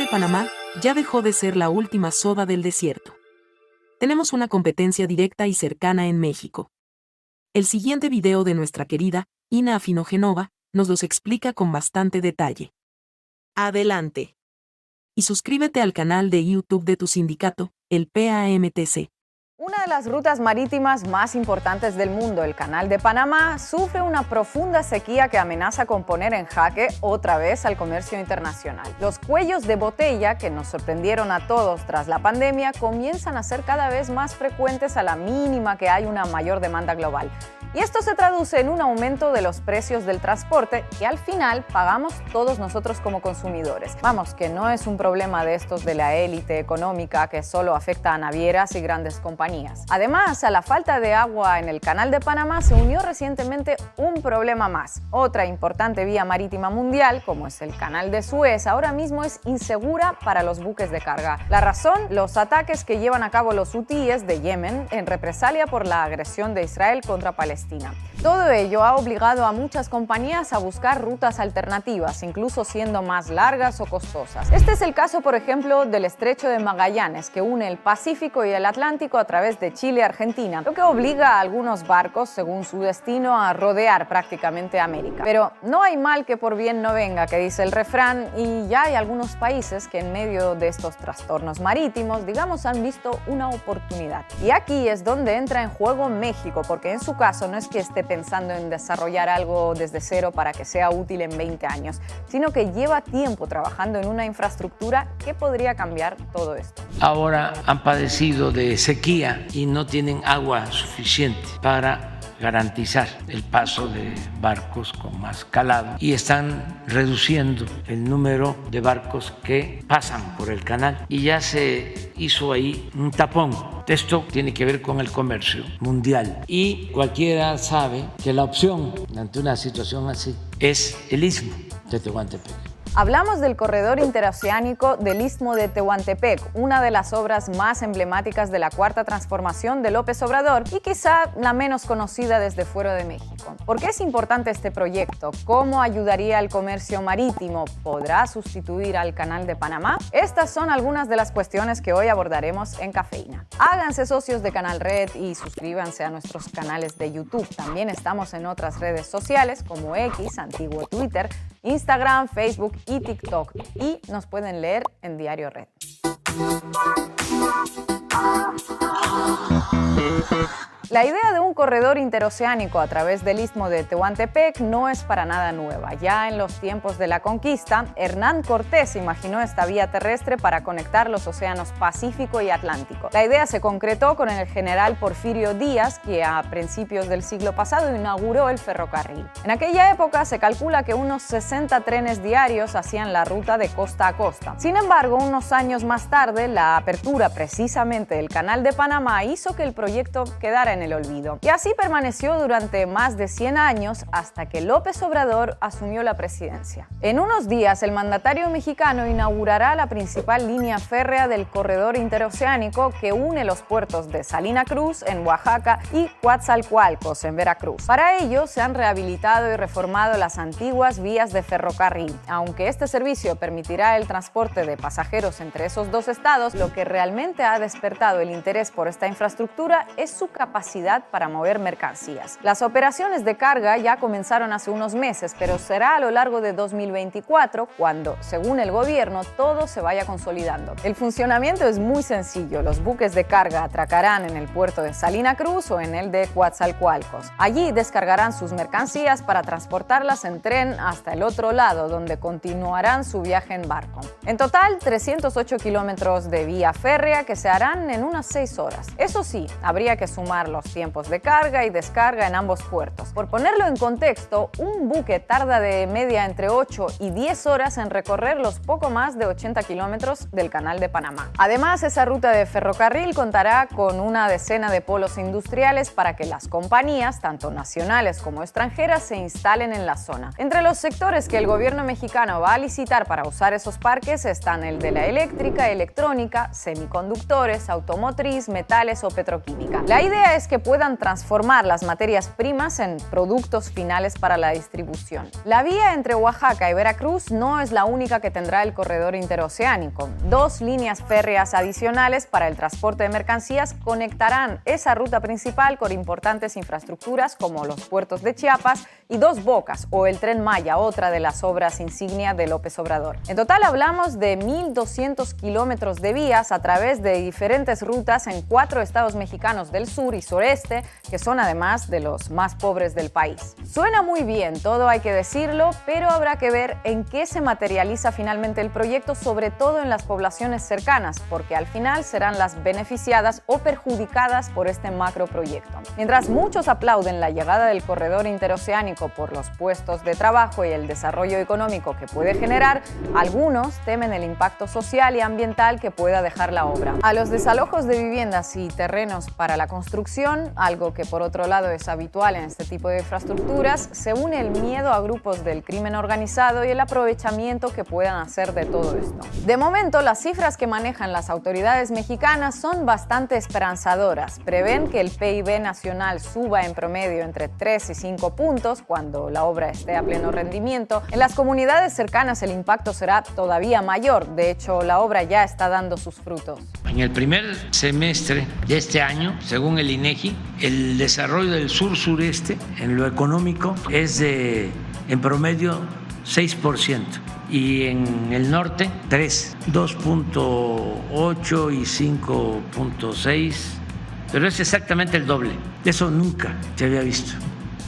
de Panamá ya dejó de ser la última soda del desierto. Tenemos una competencia directa y cercana en México. El siguiente video de nuestra querida Ina Afinogenova nos los explica con bastante detalle. Adelante. Y suscríbete al canal de YouTube de tu sindicato, el PAMTC. Una de las rutas marítimas más importantes del mundo, el Canal de Panamá, sufre una profunda sequía que amenaza con poner en jaque otra vez al comercio internacional. Los cuellos de botella, que nos sorprendieron a todos tras la pandemia, comienzan a ser cada vez más frecuentes a la mínima que hay una mayor demanda global. Y esto se traduce en un aumento de los precios del transporte que al final pagamos todos nosotros como consumidores. Vamos, que no es un problema de estos de la élite económica que solo afecta a navieras y grandes compañías. Además, a la falta de agua en el Canal de Panamá se unió recientemente un problema más. Otra importante vía marítima mundial, como es el Canal de Suez, ahora mismo es insegura para los buques de carga. La razón, los ataques que llevan a cabo los hutíes de Yemen en represalia por la agresión de Israel contra Palestina. Todo ello ha obligado a muchas compañías a buscar rutas alternativas, incluso siendo más largas o costosas. Este es el caso, por ejemplo, del Estrecho de Magallanes, que une el Pacífico y el Atlántico a través de Chile y Argentina, lo que obliga a algunos barcos, según su destino, a rodear prácticamente América. Pero no hay mal que por bien no venga, que dice el refrán, y ya hay algunos países que en medio de estos trastornos marítimos, digamos, han visto una oportunidad. Y aquí es donde entra en juego México, porque en su caso no es que esté pensando en desarrollar algo desde cero para que sea útil en 20 años, sino que lleva tiempo trabajando en una infraestructura que podría cambiar todo esto. Ahora han padecido de sequía y no tienen agua suficiente para garantizar el paso de barcos con más calado y están reduciendo el número de barcos que pasan por el canal y ya se hizo ahí un tapón. Esto tiene que ver con el comercio mundial y cualquiera sabe que la opción ante una situación así es el Istmo de Tehuantepec. Hablamos del corredor interoceánico del Istmo de Tehuantepec, una de las obras más emblemáticas de la Cuarta Transformación de López Obrador y quizá la menos conocida desde fuera de México. ¿Por qué es importante este proyecto? ¿Cómo ayudaría al comercio marítimo? ¿Podrá sustituir al Canal de Panamá? Estas son algunas de las cuestiones que hoy abordaremos en Cafeína. Háganse socios de Canal Red y suscríbanse a nuestros canales de YouTube. También estamos en otras redes sociales como X, antiguo Twitter, Instagram, Facebook y TikTok, y nos pueden leer en Diario Red. La idea de un corredor interoceánico a través del Istmo de Tehuantepec no es para nada nueva. Ya en los tiempos de la conquista, Hernán Cortés imaginó esta vía terrestre para conectar los océanos Pacífico y Atlántico. La idea se concretó con el general Porfirio Díaz, que a principios del siglo pasado inauguró el ferrocarril. En aquella época se calcula que unos 60 trenes diarios hacían la ruta de costa a costa. Sin embargo, unos años más tarde, la apertura precisamente del Canal de Panamá hizo que el proyecto quedara en el olvido. Y así permaneció durante más de 100 años hasta que López Obrador asumió la presidencia. En unos días, el mandatario mexicano inaugurará la principal línea férrea del corredor interoceánico que une los puertos de Salina Cruz, en Oaxaca, y Coatzacoalcos, en Veracruz. Para ello, se han rehabilitado y reformado las antiguas vías de ferrocarril. Aunque este servicio permitirá el transporte de pasajeros entre esos dos estados, lo que realmente ha despertado el interés por esta infraestructura es su capacidad para mover mercancías. Las operaciones de carga ya comenzaron hace unos meses, pero será a lo largo de 2024 cuando, según el gobierno, todo se vaya consolidando. El funcionamiento es muy sencillo. Los buques de carga atracarán en el puerto de Salina Cruz o en el de Coatzacoalcos. Allí descargarán sus mercancías para transportarlas en tren hasta el otro lado, donde continuarán su viaje en barco. En total, 308 kilómetros de vía férrea que se harán en unas 6 horas. Eso sí, habría que sumar los tiempos de carga y descarga en ambos puertos. Por ponerlo en contexto, un buque tarda de media entre 8 y 10 horas en recorrer los poco más de 80 kilómetros del Canal de Panamá. Además, esa ruta de ferrocarril contará con una decena de polos industriales para que las compañías, tanto nacionales como extranjeras, se instalen en la zona. Entre los sectores que el gobierno mexicano va a licitar para usar esos parques están el de la eléctrica, electrónica, semiconductores, automotriz, metales o petroquímica. La idea es que puedan transformar las materias primas en productos finales para la distribución. La vía entre Oaxaca y Veracruz no es la única que tendrá el corredor interoceánico. 2 líneas férreas adicionales para el transporte de mercancías conectarán esa ruta principal con importantes infraestructuras como los puertos de Chiapas y Dos Bocas o el Tren Maya, otra de las obras insignia de López Obrador. En total hablamos de 1,200 kilómetros de vías a través de diferentes rutas en 4 estados mexicanos del sur y sureste, que son además de los más pobres del país. Suena muy bien, todo hay que decirlo, pero habrá que ver en qué se materializa finalmente el proyecto, sobre todo en las poblaciones cercanas, porque al final serán las beneficiadas o perjudicadas por este macroproyecto. Mientras muchos aplauden la llegada del corredor interoceánico por los puestos de trabajo y el desarrollo económico que puede generar, algunos temen el impacto social y ambiental que pueda dejar la obra. A los desalojos de viviendas y terrenos para la construcción, algo que por otro lado es habitual en este tipo de infraestructuras, se une el miedo a grupos del crimen organizado y el aprovechamiento que puedan hacer de todo esto. De momento, las cifras que manejan las autoridades mexicanas son bastante esperanzadoras. Prevén que el PIB nacional suba en promedio entre 3 y 5 puntos cuando la obra esté a pleno rendimiento. En las comunidades cercanas el impacto será todavía mayor. De hecho, la obra ya está dando sus frutos. En el primer semestre de este año, según el INEGI, el desarrollo del sur-sureste en lo económico es de, en promedio, 6%. Y en el norte, 3, 2.8 y 5.6, pero es exactamente el doble. Eso nunca se había visto.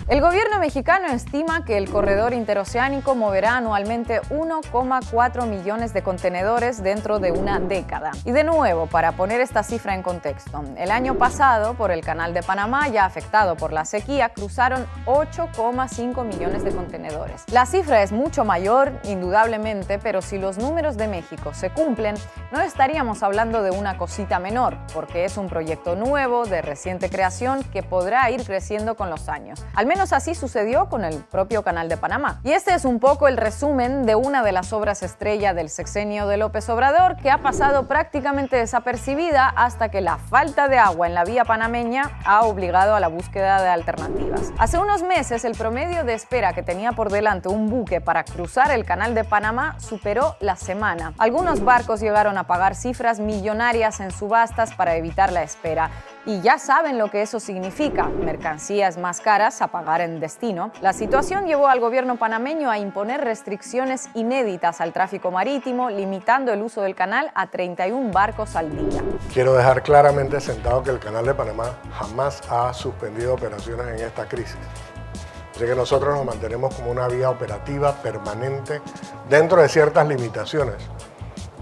El gobierno mexicano estima que el corredor interoceánico moverá anualmente 1,4 millones de contenedores dentro de una década. Y de nuevo, para poner esta cifra en contexto, el año pasado, por el Canal de Panamá, ya afectado por la sequía, cruzaron 8,5 millones de contenedores. La cifra es mucho mayor, indudablemente, pero si los números de México se cumplen, no estaríamos hablando de una cosita menor, porque es un proyecto nuevo, de reciente creación, que podrá ir creciendo con los años. Al menos así sucedió con el propio Canal de Panamá. Y este es un poco el resumen de una de las obras estrella del sexenio de López Obrador, que ha pasado prácticamente desapercibida hasta que la falta de agua en la vía panameña ha obligado a la búsqueda de alternativas. Hace unos meses, el promedio de espera que tenía por delante un buque para cruzar el Canal de Panamá superó la semana. Algunos barcos llegaron a pagar cifras millonarias en subastas para evitar la espera. Y ya saben lo que eso significa: mercancías más caras a pagar en destino. La situación llevó al gobierno panameño a imponer restricciones inéditas al tráfico marítimo, limitando el uso del canal a 31 barcos al día. Quiero dejar claramente sentado que el Canal de Panamá jamás ha suspendido operaciones en esta crisis. Así que nosotros nos mantenemos como una vía operativa permanente dentro de ciertas limitaciones,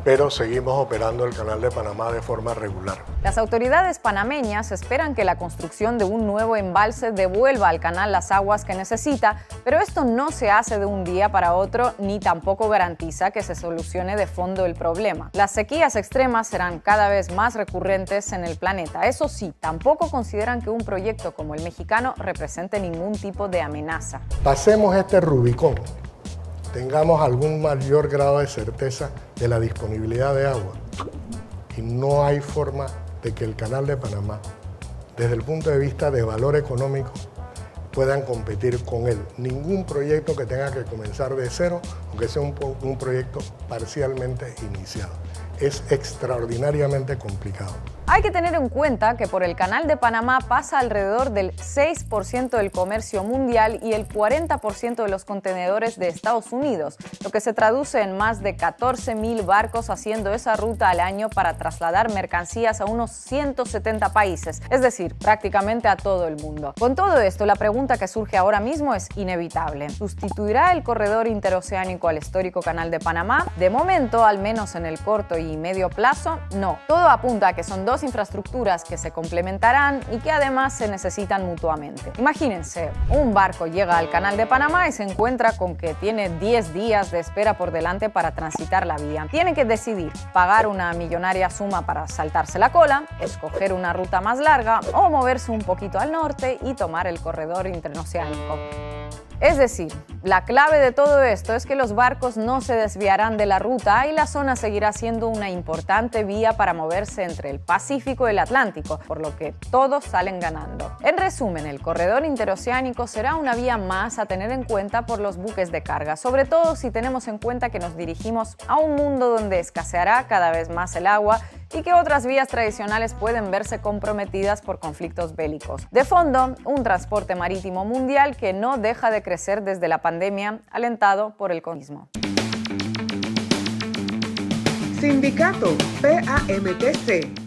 pero seguimos operando el Canal de Panamá de forma regular. Las autoridades panameñas esperan que la construcción de un nuevo embalse devuelva al canal las aguas que necesita, pero esto no se hace de un día para otro ni tampoco garantiza que se solucione de fondo el problema. Las sequías extremas serán cada vez más recurrentes en el planeta. Eso sí, tampoco consideran que un proyecto como el mexicano represente ningún tipo de amenaza. Pasemos este Rubicón, tengamos algún mayor grado de certeza de la disponibilidad de agua, y no hay forma de que el Canal de Panamá, desde el punto de vista de valor económico, puedan competir con él. Ningún proyecto que tenga que comenzar de cero, aunque sea un proyecto parcialmente iniciado. Es extraordinariamente complicado. Hay que tener en cuenta que por el Canal de Panamá pasa alrededor del 6% del comercio mundial y el 40% de los contenedores de Estados Unidos, lo que se traduce en más de 14,000 barcos haciendo esa ruta al año para trasladar mercancías a unos 170 países, es decir, prácticamente a todo el mundo. Con todo esto, la pregunta que surge ahora mismo es inevitable. ¿Sustituirá el corredor interoceánico al histórico Canal de Panamá? De momento, al menos en el corto y medio plazo, no. Todo apunta a que son dos infraestructuras que se complementarán y que además se necesitan mutuamente. Imagínense, un barco llega al Canal de Panamá y se encuentra con que tiene 10 días de espera por delante para transitar la vía. Tiene que decidir pagar una millonaria suma para saltarse la cola, escoger una ruta más larga o moverse un poquito al norte y tomar el corredor interoceánico. Es decir, la clave de todo esto es que los barcos no se desviarán de la ruta y la zona seguirá siendo una importante vía para moverse entre el Pacífico y el Atlántico, por lo que todos salen ganando. En resumen, el corredor interoceánico será una vía más a tener en cuenta por los buques de carga, sobre todo si tenemos en cuenta que nos dirigimos a un mundo donde escaseará cada vez más el agua y que otras vías tradicionales pueden verse comprometidas por conflictos bélicos. De fondo, un transporte marítimo mundial que no deja de crecer desde la pandemia, alentado por el comunismo. Sindicato PAMTC